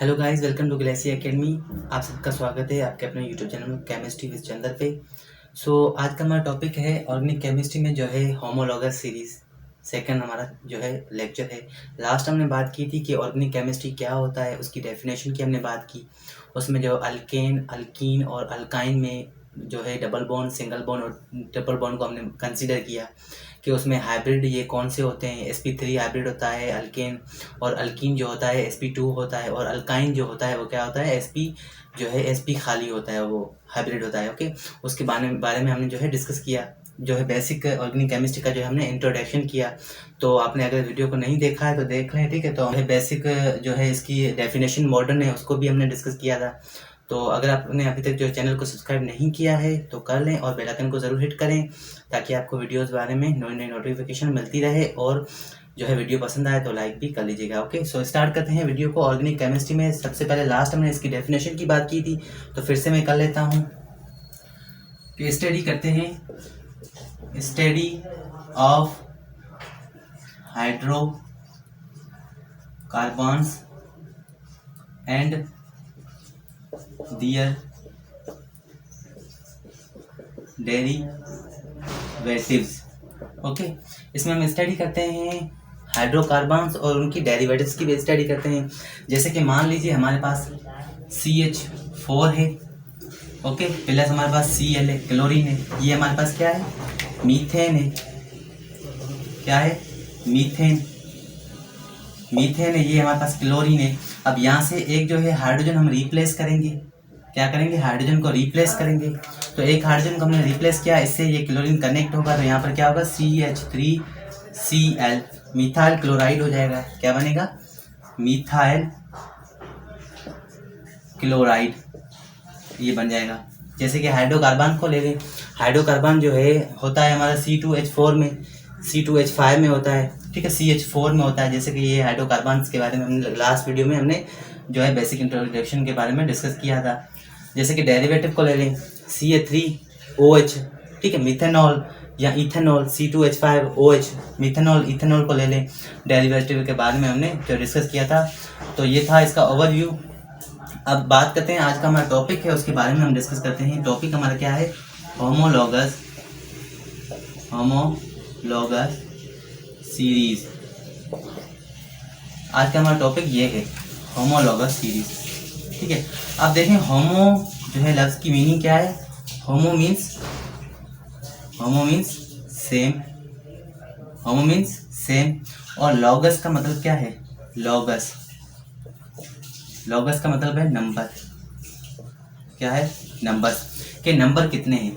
Hello guys, welcome to galaxy academy. आप सबका स्वागत है आपके अपने YouTube channel chemistry with Chander पे। आज का हमारा टॉपिक है ऑर्गेनिक केमिस्ट्री में जो है होमोलॉगस सीरीज़। सेकंड हमारा जो है लेक्चर है। लास्ट हमने बात की थी कि ऑर्गेनिक केमिस्ट्री क्या होता है, उसकी डेफिनेशन की हमने बात की। उसमें जो अल्केन, अल्कीन और अल्काइन में जो है डबल बॉन्ड, सिंगल बॉन्ड और ट्रिपल बॉन्ड को हमने कंसिडर किया कि उसमें हाइब्रिड ये कौन से होते हैं। sp3 हाइब्रिड होता है अल्केन, और अल्कीन जो होता है sp2 होता है, और अल्काइन जो होता है वो क्या होता है जो है sp खाली होता है, वो हाइब्रिड होता है। ओके, उसके बारे में हमने जो है डिस्कस किया, जो है बेसिक ऑर्गेनिक केमिस्ट्री का जो है हमने इंट्रोडक्शन किया। तो आपने अगर वीडियो को नहीं देखा है तो देख लें, ठीक है। तो हमें बेसिक जो है इसकी डेफिनेशन मॉडर्न है उसको भी हमने डिस्कस किया था। तो अगर आपने अभी तक जो चैनल को सब्सक्राइब नहीं किया है तो कर लें और बेल आइकन को ज़रूर हिट करें ताकि आपको वीडियोस बारे में नई नोटिफिकेशन मिलती रहे, और जो है वीडियो पसंद आए तो लाइक भी कर लीजिएगा। ओके, सो स्टार्ट करते हैं वीडियो को। ऑर्गेनिक केमिस्ट्री में सबसे पहले लास्ट हमने इसकी डेफिनेशन की बात की थी, तो फिर से मैं कर लेता हूँ कि स्टडी करते हैं, study of hydrocarbons and their derivatives. Okay, इसमें हम स्टडी करते हैं हाइड्रोकार्बन्स और उनकी डेरिवेटिव्स की भी स्टडी करते हैं। जैसे कि मान लीजिए हमारे पास CH4 है, ओके, प्लस हमारे पास Cl है, क्लोरीन है। ये हमारे पास क्या है? मीथेन है। क्या है? मीथेन है। ये हमारे पास क्लोरीन है। अब यहाँ से एक जो है हाइड्रोजन हम रिप्लेस करेंगे। क्या करेंगे? हाइड्रोजन को रिप्लेस करेंगे। तो एक हाइड्रोजन को हमने रिप्लेस किया, इससे ये क्लोरीन कनेक्ट होगा, तो यहाँ पर क्या होगा? CH3Cl, मिथाइल क्लोराइड हो जाएगा। क्या बनेगा? मिथाइल क्लोराइड, ये बन जाएगा। जैसे कि हाइड्रोकार्बन को ले लें, हाइड्रोकार्बन जो है होता है हमारा C2H4 में, C2H5 में होता है, ठीक है, CH4 में होता है। जैसे कि ये हाइड्रोकार्बन्स के बारे में हमने लास्ट वीडियो में हमने जो है बेसिक इंट्रोडक्शन के बारे में डिस्कस किया था। जैसे कि डेरिवेटिव को ले लें, CH3OH, ठीक है, मिथेनॉल या इथेनॉल, C2H5OH, मिथेनॉल, इथेनॉल को ले लें। डेरिवेटिव के बारे में हमने जो डिस्कस किया था, तो ये था इसका ओवरव्यू। अब बात करते हैं, आज का हमारा टॉपिक है उसके बारे में हम डिस्कस करते हैं। टॉपिक हमारा क्या है? Homologous series. आज का हमारा टॉपिक ये है, होमोलॉगस सीरीज, ठीक है। अब देखें, होमो जो है लफ्ज़ की मीनिंग क्या है? होमो मीन्स सेम, और लॉगस का मतलब क्या है? लॉगस का मतलब है नंबर। क्या है? नंबर्स के नंबर कितने हैं।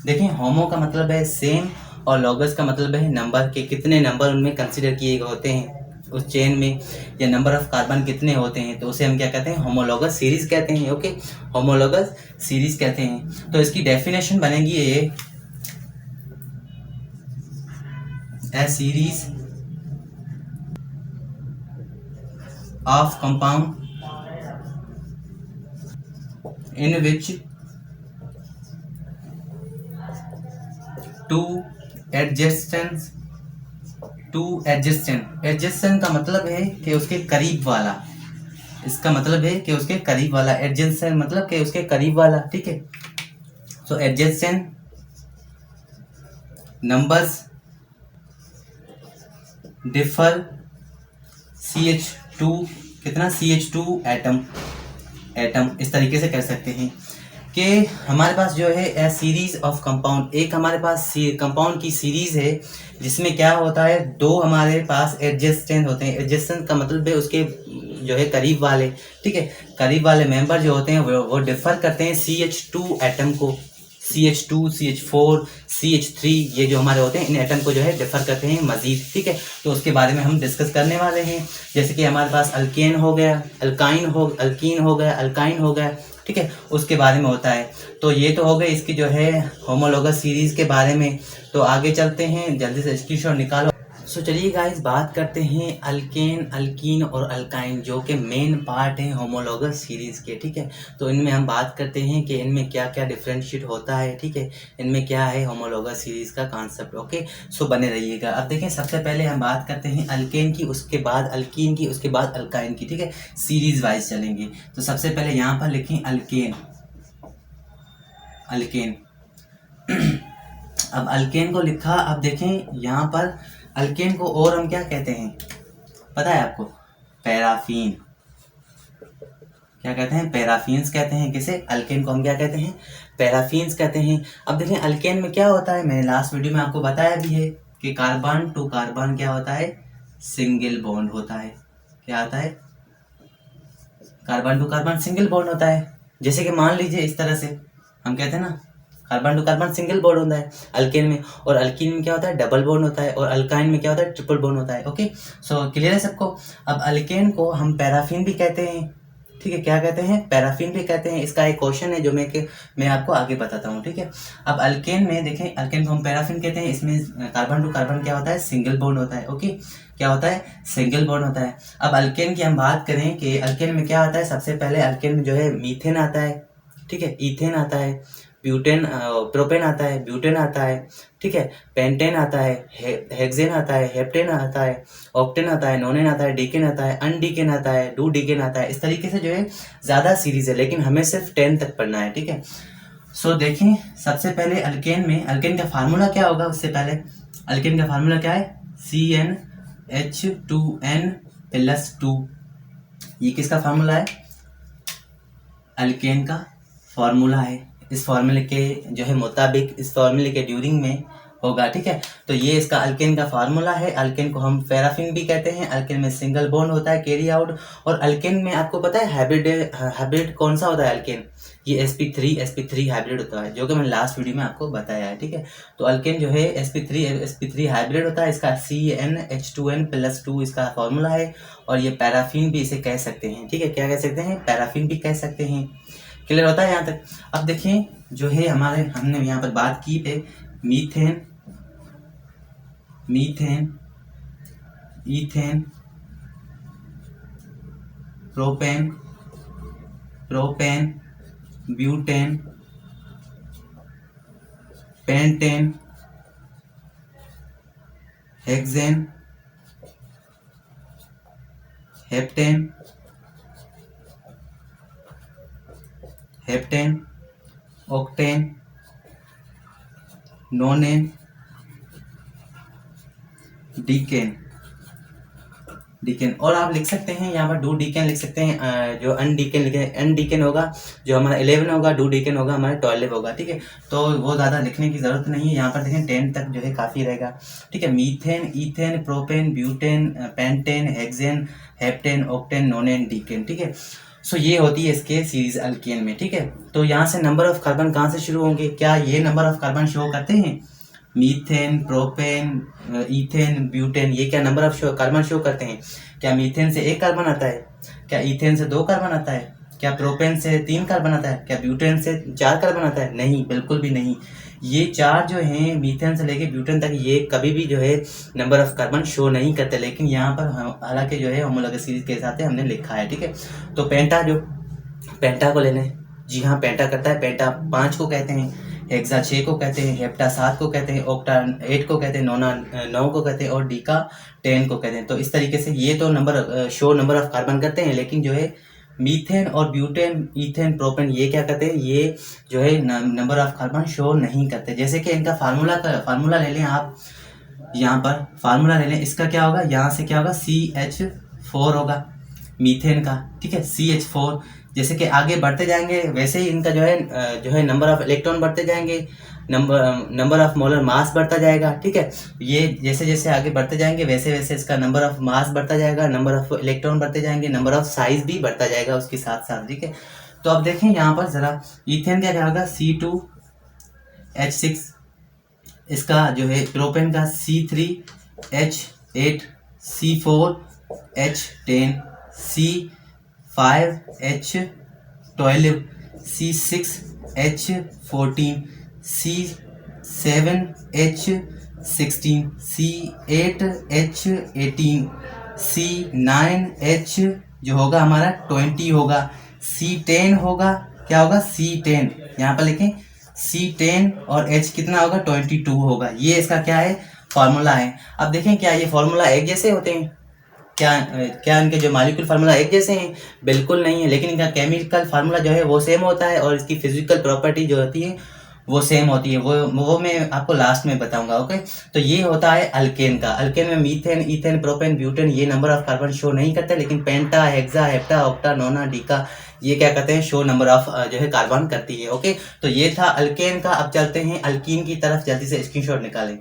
देखें, होमो का मतलब है सेम और लॉगस का मतलब है नंबर के कितने नंबर उनमें कंसीडर किए गए होते हैं उस चेन में, या नंबर ऑफ कार्बन कितने होते हैं, तो उसे हम क्या कहते हैं? होमोलॉगस सीरीज कहते हैं। ओके, होमोलॉगस सीरीज कहते हैं। तो इसकी डेफिनेशन बनेगी ये, a series of compound in which two adjacent का मतलब है कि उसके करीब वाला। इसका मतलब है कि उसके करीब वाला। adjacent मतलब कि उसके करीब वाला, ठीक है। so adjacent numbers differ CH2 कितना? CH2 atom. इस तरीके से कह सकते हैं कि हमारे पास जो है ए सीरीज ऑफ कंपाउंड, एक हमारे पास कंपाउंड की सीरीज है जिसमें क्या होता है? दो हमारे पास एडजेसेंट होते हैं। एडजेसेंट का मतलब है उसके जो है करीब वाले, ठीक है। करीब वाले मेंबर जो होते हैं वो डिफर करते हैं CH2 एटम को। CH2, CH4, CH3, ये जो हमारे होते हैं इन एटम को जो है डिफर करते हैं मजीद, ठीक है। तो उसके बारे में हम डिस्कस करने वाले हैं। जैसे कि हमारे पास अल्केन हो गया, अल्कीन हो गया, ठीक है, उसके बारे में होता है। तो ये तो हो गए इसकी जो है होमोलॉगस सीरीज के बारे में। तो आगे चलते हैं, जल्दी से स्क्रीनशॉट निकालो। सो चलिए गाइस बात करते हैं अल्केन, अल्कीन और अल्काइन जो कि मेन पार्ट हैं होमोलॉगस सीरीज़ के। ठीक है, तो इनमें हम बात करते हैं कि इनमें क्या क्या डिफरेंशिएट होता है। ठीक है, इनमें क्या है होमोलॉगस सीरीज़ का कॉन्सेप्ट। ओके, सो बने रहिएगा। अब देखें, सबसे पहले हम बात करते हैं अल्केन की, उसके बाद अल्कीन की, उसके बाद अल्काइन की। ठीक है, सीरीज़ वाइज चलेंगे। तो सबसे पहले यहाँ पर लिखें अल्केन, अल्केन। अब अल्केन को लिखा। अब देखें यहाँ पर अल्केन को और हम क्या कहते हैं पता है आपको? पैराफीन। क्या कहते हैं? पैराफीन्स कहते हैं। किसे? अल्केन को हम क्या कहते हैं? पैराफीन्स कहते हैं। अब देखें अल्केन में क्या होता है, मैंने लास्ट वीडियो में आपको बताया भी है कि कार्बन टू कार्बन क्या होता है? सिंगल बॉन्ड होता है। क्या होता है? Carbon to carbon single bond होता है। जैसे कि मान लीजिए इस तरह से हम कहते हैं ना, carbon to carbon single bond होता है अल्केन में, और अल्कीन में क्या होता है? डबल बॉन्ड होता है, और अल्काइन में क्या होता है? ट्रिपल बॉन्ड होता है। ओके, सो क्लियर है सबको? अब अल्केन को हम पैराफीन भी कहते हैं। ठीक है, क्या कहते हैं? पैराफीन भी कहते हैं। इसका एक क्वेश्चन है जो मैं आपको आगे बताता हूँ। ठीक है, अब अल्केन में देखें, अल्केन को हम पैराफीन कहते हैं। इसमें कार्बन टू कार्बन क्या होता है? सिंगल बॉन्ड होता है। ओके, क्या होता है? सिंगल बॉन्ड होता है। अब अल्केन की हम बात करें कि अल्केन में क्या आता है, सबसे पहले अल्केन में जो है मीथेन आता है। ठीक है, इथेन आता है, ब्यूटेन, प्रोपेन आता है, ब्यूटेन आता है। ठीक है, पेंटेन आता है, हेक्सेन आता है, हेप्टेन आता है, ऑक्टेन आता है, नोनेन आता है, डीकेन आता है, अनडीकेन आता है, डू डीकेन आता है। इस तरीके से जो है ज़्यादा सीरीज है, लेकिन हमें सिर्फ 10 तक पढ़ना है। ठीक है, सो देखें सबसे पहले अल्केन में, अल्केन का फार्मूला क्या होगा? उससे पहले अल्केन का फार्मूला क्या है? CnH2n+2। ये किसका फार्मूला है? अल्केन का फार्मूला है। इस फार्मूले के जो है मुताबिक, इस फार्मूले के ड्यूरिंग में होगा। ठीक है, तो ये इसका अल्केन का फार्मूला है। अल्केन को हम पैराफिन भी कहते हैं। अल्केन में सिंगल बॉन्ड होता है, कैरी आउट। और अल्केन में आपको पता है हाइब्रिड कौन सा होता है? अल्केन ये sp3 हाइब्रिड होता है, जो कि मैंने लास्ट वीडियो में आपको बताया है। ठीक है, तो अल्केन जो है sp3 हाइब्रिड होता है। इसका CnH2n+2 इसका फार्मूला है। और ये पैराफिन भी इसे कह सकते हैं। ठीक है, क्या कह सकते हैं? पैराफिन भी कह सकते हैं। क्लियर होता है यहाँ तक? अब देखें जो है हमने यहाँ पर बात की पे methane, ethane, propane, butane, pentane, hexane, heptane, octane, नोनेन, decane. और आप लिख सकते हैं यहाँ पर डू डीकेन लिख सकते हैं। जो अनडीकेन लिखे, अनडीकेन होगा जो हमारा 11 होगा, डू डीकेन होगा हमारा 12 होगा। ठीक है, तो वो ज़्यादा लिखने की ज़रूरत नहीं है। यहाँ पर देखें 10 तक जो है काफ़ी रहेगा। ठीक है, methane, ethane, propane, butane, pentane, hexane, heptane, octane, नोनेन, decane. ठीक है, सो ये होती है इसके सीरीज अल्केन में। ठीक है, तो यहाँ से नंबर ऑफ कार्बन कहाँ से शुरू होंगे? क्या ये नंबर ऑफ कार्बन शो करते हैं? मीथेन, प्रोपेन, ईथेन, ब्यूटेन, ये क्या नंबर ऑफ कार्बन शो करते हैं? क्या मीथेन से 1 कार्बन आता है? क्या ईथेन से 2 कार्बन आता है? क्या प्रोपेन से 3 कार्बन आता है? क्या ब्यूटेन से 4 कार्बन आता है? नहीं, बिल्कुल भी नहीं। ये 4 जो हैं मीथेन से लेके ब्यूटेन तक, ये कभी भी जो है नंबर ऑफ कार्बन शो नहीं करते। लेकिन यहाँ पर हालांकि जो है होमोलॉगस सीरीज के हिसाब से हमने लिखा है। ठीक है, तो पेंटा को ले लें। जी हाँ, पेंटा करता है। पेंटा 5 को कहते हैं, हेक्सा 6 को कहते हैं, हेप्टा 7 को कहते हैं, ऑक्टा 8 को कहते हैं, नोना 9 को कहते हैं, और डीका 10 को कहते हैं। तो इस तरीके से ये तो नंबर ऑफ कार्बन करते हैं, लेकिन जो है मीथेन और ब्यूटेन, ईथेन, प्रोपेन ये क्या करते हैं? ये जो है नंबर ऑफ कार्बन शो नहीं करते। जैसे कि इनका फार्मूला ले लें आप। यहाँ पर फार्मूला ले लें, इसका क्या होगा? यहाँ से क्या होगा? CH4 होगा मीथेन का। ठीक है, CH4। जैसे कि आगे बढ़ते जाएंगे वैसे ही इनका जो है नंबर ऑफ इलेक्ट्रॉन बढ़ते जाएंगे, नंबर ऑफ मोलर मास बढ़ता जाएगा। ठीक है, ये जैसे जैसे आगे बढ़ते जाएंगे वैसे वैसे इसका नंबर ऑफ मास बढ़ता जाएगा, नंबर ऑफ इलेक्ट्रॉन बढ़ते जाएंगे, नंबर ऑफ साइज भी बढ़ता जाएगा उसके साथ साथ। ठीक है, तो अब देखें यहाँ पर जरा ईथेन का क्या होगा? C2H6। इसका जो है प्रोपेन का C3H8, C4H10, C5H12, C6H14, C7H15, 16, C8H18, C9H जो होगा हमारा 20 होगा, C10 होगा, क्या होगा C10, यहाँ पर लिखें C10 और H कितना होगा 22 होगा। ये इसका क्या है फार्मूला है। अब देखें क्या ये फार्मूला एक जैसे होते हैं, क्या इनके जो मॉलिक्यूल फार्मूला एक जैसे हैं? बिल्कुल नहीं है, लेकिन इनका केमिकल फार्मूला जो है वो सेम होता है और इसकी फिजिकल प्रॉपर्टी जो होती है वो सेम होती है। वो मैं आपको लास्ट में बताऊंगा। ओके, तो ये होता है अल्केन का। अल्केन में मीथेन, इथेन, प्रोपेन, ब्यूटेन ये नंबर ऑफ कार्बन शो नहीं करते, लेकिन पेंटा, हेक्सा, हेप्टा, ऑक्टा, नोना, डीका ये क्या कहते हैं शो नंबर ऑफ जो है कार्बन करती है। ओके, तो ये था अल्केन का। अब चलते हैं अल्कीन की तरफ, जल्दी से स्क्रीनशॉट निकालें।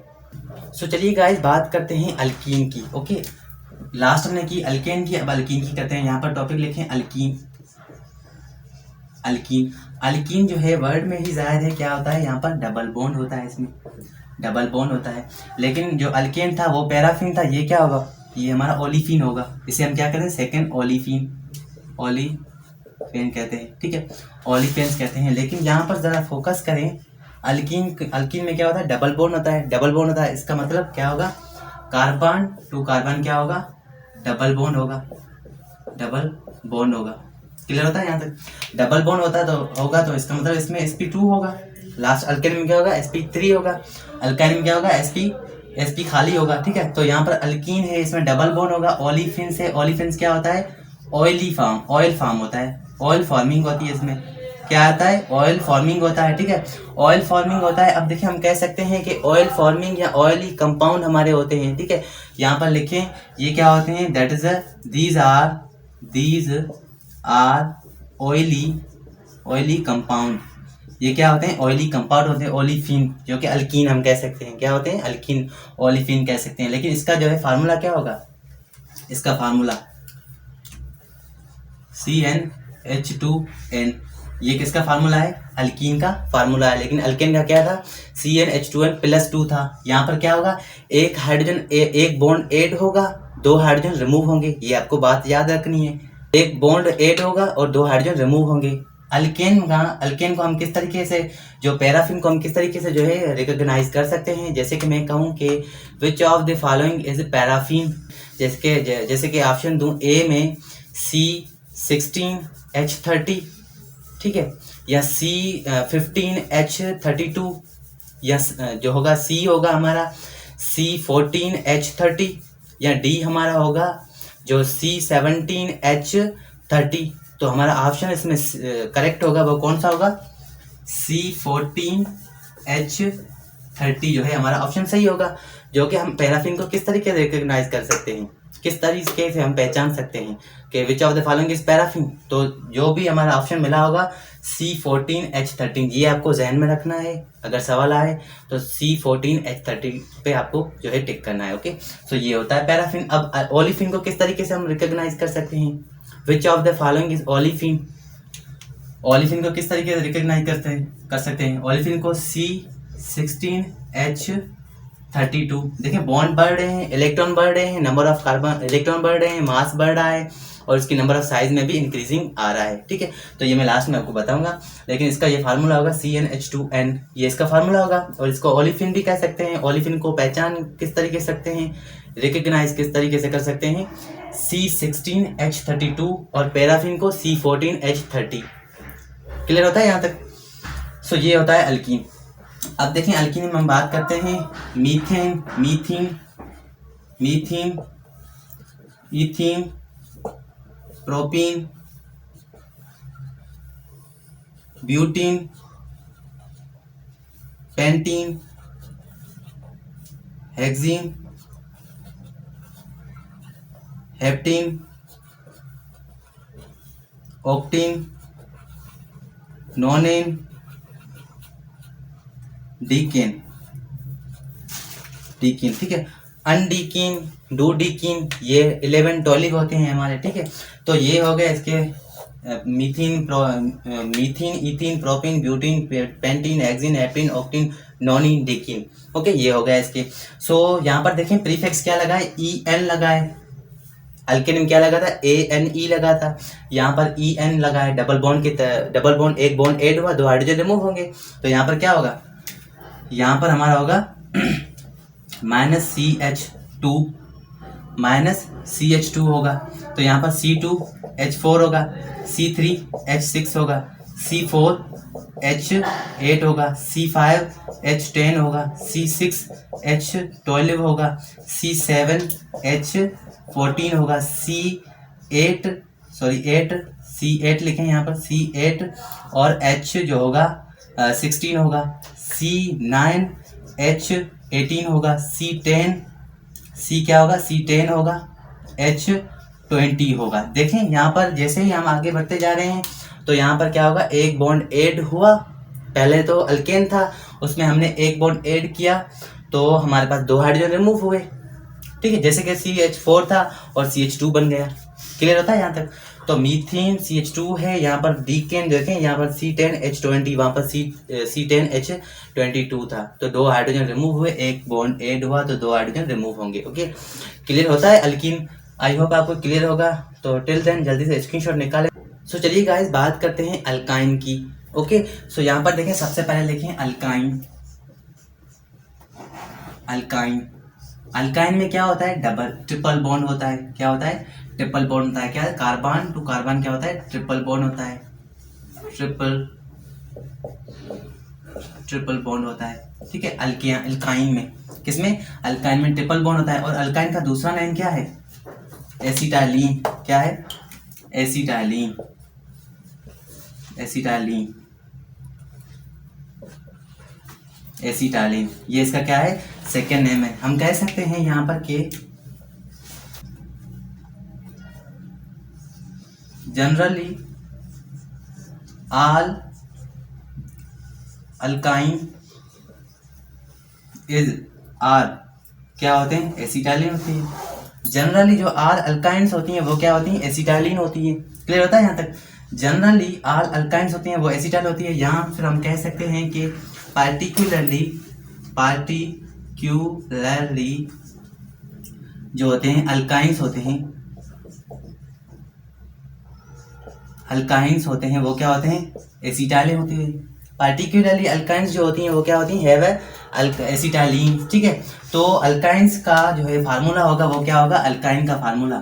सो चलिए गाइस बात करते हैं अल्कीन की। ओके, लास्ट हमने की अल्केन की, अब अल्कीन की करते हैं। यहाँ पर टॉपिक लिखें अल्कीन। अल्कीन अल्कीन जो है वर्ड में ही जाहिर है क्या होता है, यहाँ पर डबल बॉन्ड होता है, इसमें डबल बॉन्ड होता है। लेकिन जो अल्केन था वो पैराफिन था, ये क्या होगा, ये हमारा ओलिफिन होगा। इसे हम क्या कहते हैं सेकेंड ओलिफिन, ओलिफेन कहते हैं। ठीक है, ओलिफेन्स कहते हैं। लेकिन यहाँ पर ज़रा फोकस करें, अल्कीन में क्या होता है डबल बॉन्ड होता है। डबल बॉन्ड होता है इसका मतलब क्या होगा, कार्बन टू कार्बन क्या होगा डबल बॉन्ड होगा, डबल बॉन्ड होगा। क्लियर होता है यहाँ तक? डबल बॉन्ड होता है तो इसका मतलब इसमें sp2 होगा। लास्ट अल्केन में क्या होगा sp3 होगा। अल्काइन में क्या होगा sp खाली होगा। ठीक है, तो यहाँ पर अल्कीन है, इसमें डबल बॉन्ड होगा। ओलिफिन्स है, ओलिफिन्स क्या होता है ऑयल फार्म होता है, ऑयल फार्मिंग होती है। इसमें क्या आता है ऑयल फार्मिंग होता है। ठीक है, ऑयल फार्मिंग होता है। अब देखिए हम कह सकते हैं कि ऑयल फार्मिंग या ऑयली कंपाउंड हमारे होते हैं। ठीक है, यहाँ पर लिखें ये क्या होते हैं, that is these are oily compound. ये क्या होते हैं ऑयली कंपाउंड होते हैं। ओलिफिन जो कि अल्कीन हम कह सकते हैं, क्या होते हैं अल्कीन, ओलिफिन कह सकते हैं। लेकिन इसका जो है फार्मूला क्या होगा, इसका फार्मूला CnH2n। ये किसका फार्मूला है, अल्कीन का फार्मूला है। लेकिन अल्केन का क्या था CnH2n+2 था। यहाँ पर क्या होगा एक हाइड्रोजन एक बॉन्ड ऐड होगा, 2 हाइड्रोजन रिमूव होंगे। ये आपको बात याद रखनी है, एक बॉन्ड ऐड होगा और 2 हाइड्रोजन रिमूव होंगे। अल्केन को हम किस तरीके से, जो पैराफिन को हम किस तरीके से जो है रिकॉग्नाइज कर सकते हैं। जैसे कि मैं कहूँ कि which of the following is paraffin, जैसे कि ऑप्शन दूँ ए में C16H30, ठीक है, या C15H32, या जो होगा C होगा हमारा C14H30, या डी हमारा होगा जो C17H30। तो हमारा ऑप्शन इसमें करेक्ट होगा वो कौन सा होगा, C14H30 जो है हमारा ऑप्शन सही होगा। जो कि हम पैराफिन को किस तरीके से रिकॉग्नाइज कर सकते हैं, किस तरीके से हम पहचान सकते हैं कि which of the following is paraffin. तो जो भी हमारा ऑप्शन मिला होगा C14H13, ये आपको जहन में रखना है। अगर सवाल आए तो C14H13 पे आपको जो है टिक करना है। ओके, तो ये होता है पैराफिन। अब ओलिफिन को किस तरीके से हम रिकॉग्नाइज कर सकते हैं, which of the following is olefin. Olefin को किस तरीके से रिकॉग्नाइज कर सकते हैं, ओलिफिन को C16H32। देखिए बॉन्ड बढ़ रहे हैं, इलेक्ट्रॉन बढ़ रहे हैं, नंबर ऑफ कार्बन इलेक्ट्रॉन बढ़ रहे हैं, मास बढ़ रहा है और इसकी नंबर ऑफ साइज में भी इंक्रीजिंग आ रहा है। ठीक है, तो ये मैं लास्ट में आपको बताऊंगा। लेकिन इसका ये फार्मूला होगा CnH2n, ये इसका फार्मूला होगा। और इसको ओलिफिन भी कह सकते हैं। ओलिफिन को पहचान किस तरीके से सकते हैं, रिकॉग्नाइज किस तरीके से कर सकते हैं, C16H32 और पैराफिन को C14H30। क्लियर होता है यहाँ तक? सो ये होता है अल्कीन। अब देखें अल्कीन में हम बात करते हैं methane, ethene, propene, butene, pentene, hexene, heptene, octene, nonene, decane. ठीक है, अनडीकीन, डूडीकीन, ये 11 12 होते हैं हमारे। ठीक है, तो ये हो गए इसके methene, ethene, propene, butene, pentene, hexene, heptene, octene, nonene, decene. Okay, ये हो गया इसके। सो यहाँ पर देखें प्रीफिक्स क्या लगा है, EN लगा है। अल्केन में क्या लगा था, ANE लगा था। यहाँ पर EN लगा है। डबल बॉन्ड एक बॉन्ड ऐड हुआ, 2 हाइड्रोजन रिमूव होंगे। तो यहाँ पर क्या होगा, यहाँ पर हमारा होगा -CH2 -CH2 होगा, तो यहाँ पर C2H4 होगा, C3H6 होगा, C4H8 होगा, C5H10 होगा, C6H12 होगा, C7H14 होगा, C8 लिखें यहाँ पर, C8 और H जो होगा 16 होगा, C9H18 होगा, C क्या होगा, C10 होगा, H20 होगा। देखें यहाँ पर जैसे ही हम आगे बढ़ते जा रहे हैं तो यहाँ पर क्या होगा, एक बॉन्ड ऐड हुआ। पहले तो अल्केन था, उसमें हमने एक बॉन्ड ऐड किया तो हमारे पास 2 हाइड्रोजन रिमूव हुए। ठीक है, जैसे कि CH4 था और CH2 बन गया। क्लियर होता है यहाँ तक? तो मीथेन CH2 है, यहाँ पर डीकेन देखें, यहाँ पर C10H20, वहाँ पर C10H22 था, तो 2 हाइड्रोजन रिमूव हुए, एक बॉन्ड ऐड हुआ तो 2 हाइड्रोजन रिमूव होंगे। ओके, क्लियर होता है अल्कीन? आई होप आपको क्लियर होगा। तो टिल देन जल्दी से स्क्रीनशॉट निकालें। सो चलिए गाइस, बात करते हैं अल्काइन की। ओके, सो यहाँ पर देखें, सबसे पहले लिखें अल्काइन। अल्काइन में क्या होता है, ट्रिपल बॉन्ड होता है। क्या होता है? ट्रिपल बॉन्ड होता है। क्या है? कार्बन टू कार्बन क्या होता है? ट्रिपल बॉन्ड होता है। ट्रिपल बॉन्ड होता है। ठीक है, अल्काइन में, किसमें? अल्काइन में ट्रिपल बॉन्ड होता है। और अल्काइन का दूसरा नेम क्या है? एसिटाइलिन। क्या है? एसिटाइलिन। ये इसका क्या है? सेकेंड नेम है। हम कह सकते हैं यहाँ पर कि जनरली ऑल अल्काइन क्या होते हैं? एसिटाइलिन होती है। जनरली जो ऑल अल्काइंस होती हैं वो क्या होती हैं? एसिटाइलिन होती है। क्लियर होता है यहाँ तक? जनरली ऑल अल्काइंस होती हैं वो एसिटाइल होती है। यहाँ फिर हम कह सकते हैं कि पार्टिकुलरली जो होते हैं अल्काइंस होते हैं वो क्या होते हैं? एसिटाइलिन होती है। पार्टिकुलरली अल्काइंस जो होती हैं वो क्या होती हैं? एसिटाइलिन। ठीक है, तो अल्काइंस का जो है फार्मूला होगा वो क्या होगा? अल्काइन का फार्मूला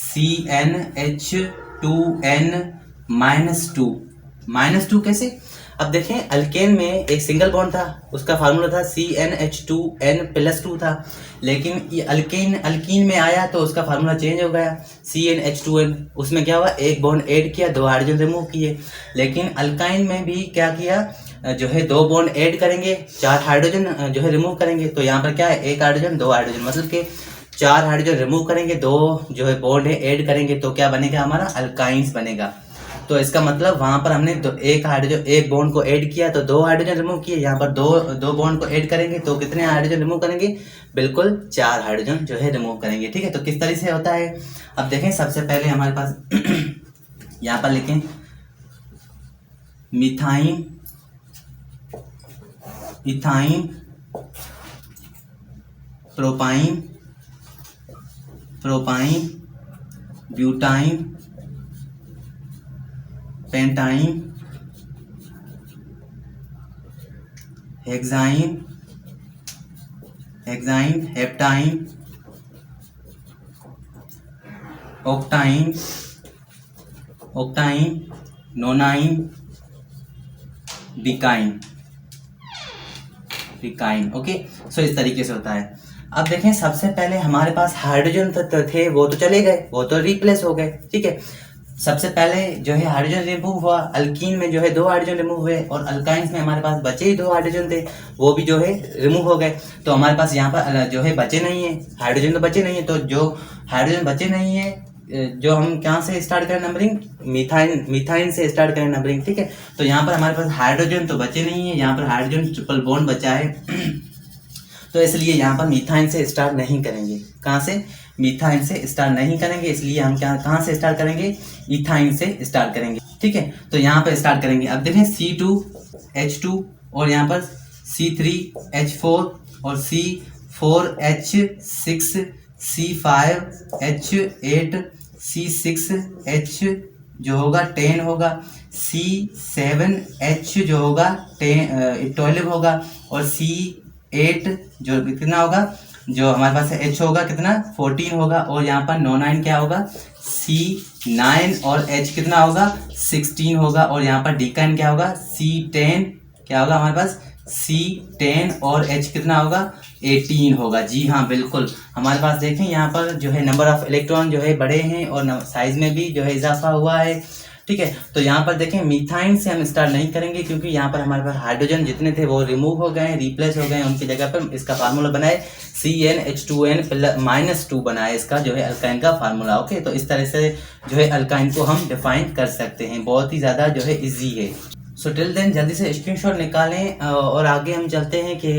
CnH2n-2 कैसे? अब देखें, अल्केन में एक सिंगल बॉन्ड था, उसका फार्मूला था CnH2n+2 था, लेकिन ये अल्कीन में आया तो उसका फार्मूला चेंज हो गया, CnH2n। उसमें क्या हुआ? एक बॉन्ड ऐड किया, 2 हाइड्रोजन रिमूव किए। लेकिन अल्काइन में भी क्या किया, जो है 2 बॉन्ड ऐड करेंगे, 4 हाइड्रोजन जो है रिमूव करेंगे। तो यहाँ पर क्या है? 1 हाइड्रोजन 2 हाइड्रोजन, मतलब कि 4 हाइड्रोजन रिमूव करेंगे, 2 जो है बॉन्ड है ऐड करेंगे, तो क्या बनेगा? हमारा अल्काइंस बनेगा। तो इसका मतलब वहां पर हमने एक बॉन्ड को ऐड किया तो 2 हाइड्रोजन रिमूव किए। यहाँ पर दो बॉन्ड को ऐड करेंगे तो कितने हाइड्रोजन रिमूव करेंगे? बिल्कुल 4 हाइड्रोजन जो है रिमूव करेंगे। ठीक है, तो किस तरह से होता है अब देखें। सबसे पहले हमारे पास यहाँ पर लिखें methyne, ethyne, propyne, butyne, pentyne, hexyne, heptyne, octyne, nonyne, decyne. Okay, so इस तरीके से होता है। अब देखें, सबसे पहले हमारे पास हाइड्रोजन तत्व थे, वो तो चले गए, वो तो रिप्लेस हो गए। ठीक है, सबसे पहले जो है हाइड्रोजन रिमूव हुआ। अल्कीन में जो है 2 हाइड्रोजन रिमूव हुए और अल्काइंस में हमारे पास बचे ही 2 हाइड्रोजन थे, वो भी जो है रिमूव हो गए। तो हमारे पास यहाँ पर जो है बचे नहीं है हाइड्रोजन, तो बचे नहीं है। तो जो हाइड्रोजन बचे नहीं है, जो हम कहाँ से स्टार्ट करें नंबरिंग? मिथाइन से स्टार्ट करें नंबरिंग। ठीक है, तो यहाँ पर हमारे पास हाइड्रोजन तो बचे नहीं है, यहाँ पर हाइड्रोजन ट्रिपल बॉन्ड बचा है तो इसलिए यहाँ पर मिथाइन से स्टार्ट नहीं करेंगे। कहाँ से? मिथाइन से स्टार्ट नहीं करेंगे, इसलिए हम कहाँ से स्टार्ट करेंगे? इथाइन से स्टार्ट करेंगे। ठीक है, तो यहाँ पर स्टार्ट करेंगे। अब देखें C2H2 और यहाँ पर C3H4 और C4H6, C5H8, C6H जो होगा 10 होगा, C7H जो होगा 12 होगा और C8 जो कितना होगा जो हमारे पास H होगा कितना 14 होगा, और यहाँ पर 9 क्या होगा C9, और H कितना होगा 16 होगा, और यहाँ पर D का N क्या होगा C10 क्या होगा हमारे पास C10, और H कितना होगा 18 होगा। जी हाँ बिल्कुल, हमारे पास देखें यहाँ पर जो है नंबर ऑफ इलेक्ट्रॉन जो है बड़े हैं और साइज में भी जो है इजाफा हुआ है। ठीक है, तो यहाँ पर देखें मीथाइन से हम स्टार्ट नहीं करेंगे, क्योंकि यहाँ पर हमारे पास हाइड्रोजन जितने थे वो रिमूव हो गए, रिप्लेस हो गए, उनकी जगह पर इसका फार्मूला बनाए CnH2n-2 बनाए, इसका जो है अल्काइन का फार्मूला। ओके, तो इस तरह से जो है अल्काइन को हम डिफाइन कर सकते हैं, बहुत ही ज़्यादा जो है ईजी है। सो टिल देन जल्दी से स्क्रीनशॉट निकालें और आगे हम चलते हैं कि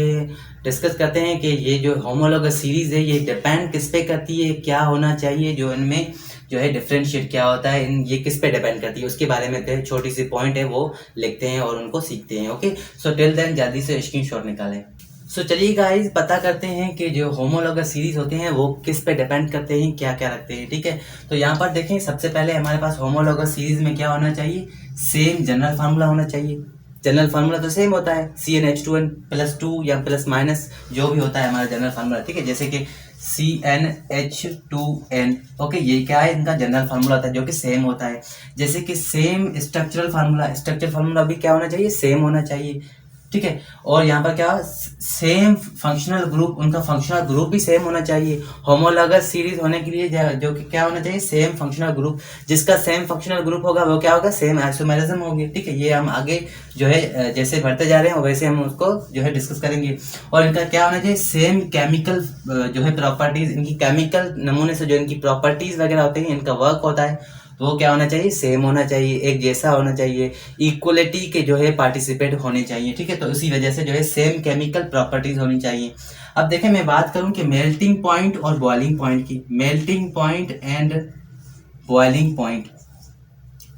डिस्कस करते हैं कि ये जो होमोलॉगस सीरीज़ है ये डिपेंड किस पे करती है, क्या होना चाहिए, जो इनमें जो है डिफरेंशिएट क्या होता है, ये किस पे डिपेंड करती है, उसके बारे में छोटी सी पॉइंट है वो लिखते हैं और उनको सीखते हैं। ओके, सो टिल देन जल्दी से स्क्रीनशॉट निकालें। सो चलिए गाइस पता करते हैं कि जो होमोलॉगस सीरीज होते हैं वो किस पे डिपेंड करते हैं, क्या क्या रखते हैं। ठीक है, तो यहाँ पर देखें सबसे पहले हमारे पास होमोलॉगस सीरीज में क्या होना चाहिए, सेम जनरल फार्मूला होना चाहिए। जनरल फार्मूला तो सेम होता है CnH2n+2 या प्लस माइनस जो भी होता है हमारा जनरल फार्मूला। ठीक है, जैसे कि CnH2n, ओके, ये क्या है इनका जनरल फार्मूला होता है जो कि सेम होता है। जैसे कि सेम स्ट्रक्चरल फार्मूला भी क्या होना चाहिए, सेम होना चाहिए। ठीक है, और यहाँ पर क्या सेम फंक्शनल ग्रुप, उनका फंक्शनल ग्रुप भी सेम होना चाहिए। होमोलॉगस सीरीज होने के लिए जो कि क्या होना चाहिए, सेम फंक्शनल ग्रुप, जिसका सेम फंक्शनल ग्रुप होगा वो क्या होगा, सेम आइसोमेरिज्म होगी। ठीक है, ये हम आगे जो है जैसे बढ़ते जा रहे हैं वैसे हम उसको जो है डिस्कस करेंगे। और इनका क्या होना चाहिए, सेम केमिकल जो है प्रॉपर्टीज, इनकी केमिकल नमूने से जो इनकी प्रॉपर्टीज वगैरह होती हैं, इनका वर्क होता है तो वो क्या होना चाहिए, सेम होना चाहिए, एक जैसा होना चाहिए, इक्वलिटी के जो है पार्टिसिपेट होने चाहिए। ठीक है, तो इसी वजह से जो है सेम केमिकल प्रॉपर्टीज होनी चाहिए। अब देखें मैं बात करूं कि मेल्टिंग पॉइंट और बॉइलिंग पॉइंट की, melting point and boiling point.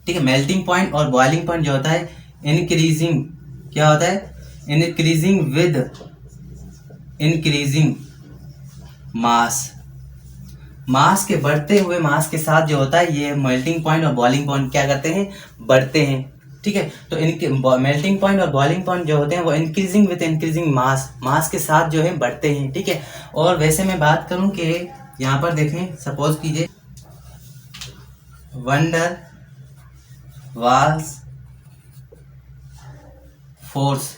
ठीक है, मेल्टिंग पॉइंट और बॉइलिंग पॉइंट जो होता है इंक्रीजिंग, क्या होता है, इंक्रीजिंग विद इंक्रीजिंग मास के बढ़ते हुए मास के साथ जो होता है ये मेल्टिंग पॉइंट और बॉइलिंग पॉइंट क्या करते हैं, बढ़ते हैं। ठीक है, तो इनके मेल्टिंग पॉइंट और बॉइलिंग पॉइंट जो होते हैं वो इंक्रीजिंग विद इंक्रीजिंग मास के साथ जो है बढ़ते हैं। ठीक है, और वैसे मैं बात करूं कि यहाँ पर देखें, सपोज कीजिए वंडर वाल्स फोर्स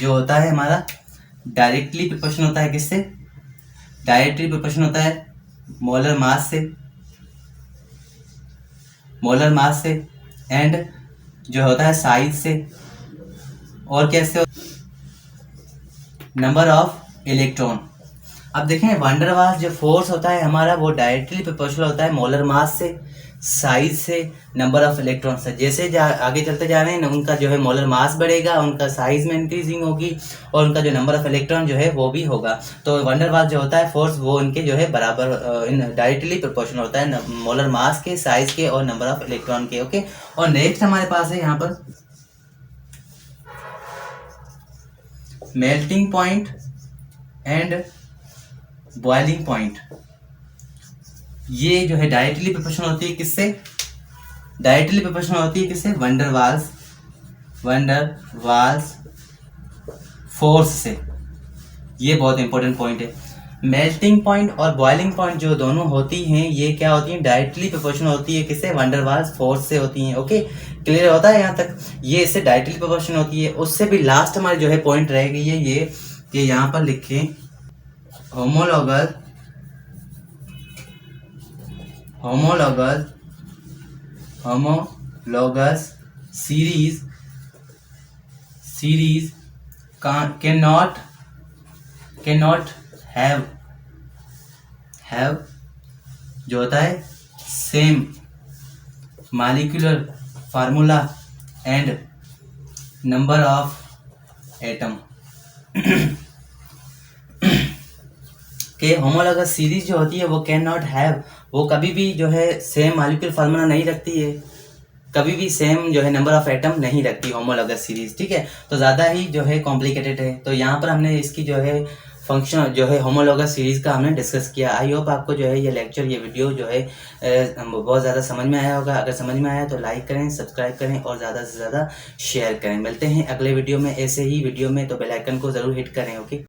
जो होता है हमारा डायरेक्टली प्रोपोर्शनल होता है, किससे, डायरेक्टली प्रोपोर्शनल होता है मोलर मास से एंड जो होता है साइज से, और कैसे, नंबर ऑफ इलेक्ट्रॉन। अब देखें वंडर वाल्स जो फोर्स होता है हमारा वो डायरेक्टली प्रोपोर्शनल होता है मोलर मास से, साइज से, नंबर ऑफ इलेक्ट्रॉन से। जैसे आगे चलते जा रहे हैं ना, उनका जो है मोलर मास बढ़ेगा, उनका साइज में इंक्रीजिंग होगी, और उनका जो नंबर ऑफ इलेक्ट्रॉन जो है वो भी होगा। तो वंडर वाल्स जो होता है फोर्स वो उनके जो है बराबर डायरेक्टली प्रोपोर्शनल होता है मोलर मास के, साइज के और नंबर ऑफ इलेक्ट्रॉन के। ओके, और नेक्स्ट हमारे पास है यहाँ पर melting point and boiling point. ये जो है डायरेक्टली प्रोपोर्शनल होती है किससे, डायरेक्टली प्रोपोर्शनल होती है किससे, वंडर वाल्स फोर्स से। ये बहुत इंपॉर्टेंट पॉइंट है। मेल्टिंग पॉइंट और बॉइलिंग पॉइंट जो दोनों होती हैं ये क्या होती हैं, डायरेक्टली प्रोपोर्शनल होती है किससे, वंडर वाल्स फोर्स से होती हैं। ओके, क्लियर होता है यहाँ तक, ये इससे डायरेक्टली प्रोपोर्शनल होती है। उससे भी लास्ट हमारी जो है पॉइंट रह गई है ये कि यहाँ पर लिखें होमोलॉगस सीरीज cannot have जो होता है same molecular formula and number of atom. कि होमोलॉगस सीरीज जो होती है वो कैन नॉट हैव, वो कभी भी जो है सेम मॉलिक्यूलर फार्मूला नहीं रखती है, कभी भी सेम जो है नंबर ऑफ एटम नहीं रखती होमोलॉगस सीरीज। ठीक है, तो ज़्यादा ही जो है कॉम्प्लिकेटेड है। तो यहाँ पर हमने इसकी जो है फंक्शन जो है होमोलॉगस सीरीज़ का हमने डिस्कस किया। आई होप आपको जो है ये लेक्चर, ये वीडियो जो है बहुत ज़्यादा समझ में आया होगा। अगर समझ में आया तो लाइक करें, सब्सक्राइब करें और ज़्यादा से ज़्यादा शेयर करें। मिलते हैं अगले वीडियो में, ऐसे ही वीडियो में, तो बेल आइकन को ज़रूर हिट करें। ओके।